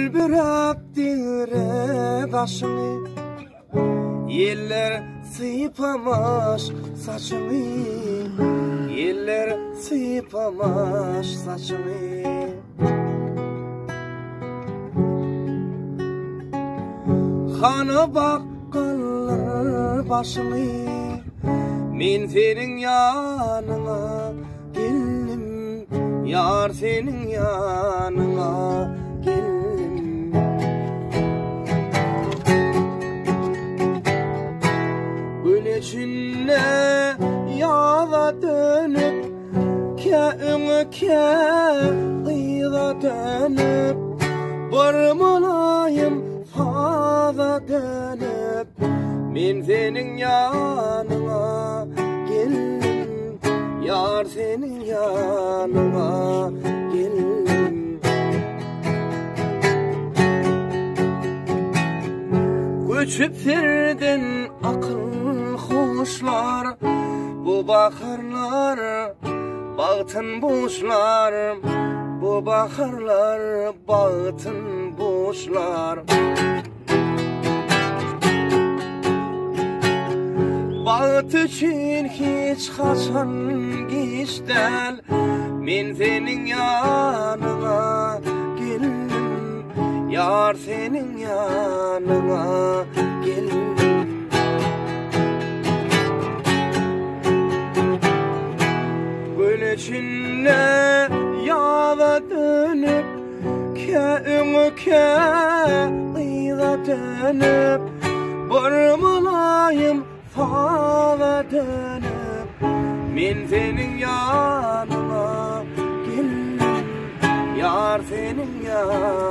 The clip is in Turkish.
Bülbürüp dire başını, yeller sıyıpamış saçını, yeller sıyıpamış saçını. Kanı bakkallar başını, min senin yanına geldim, yar senin yanına geldim. Güneşinle yağda dönüp, kâ'ını kâ'ıyla dönüp, barmalayım fâda dönüp, min senin yanına geldim, yar senin yanına geldim. Göçüp serdin akıl hoşlar, bu baharlar bağıtın boşlar, bu baharlar bağıtın boşlar. Bağıt için hiç kaçan geçten, min senin yanına geldim, yar senin yanına geldim. Güneşinle yağda dönüp, kâ'ını kâ'ıyla dönüp, barmalayım fâda dönüp, min senin yanına geldim, yar senin yanına.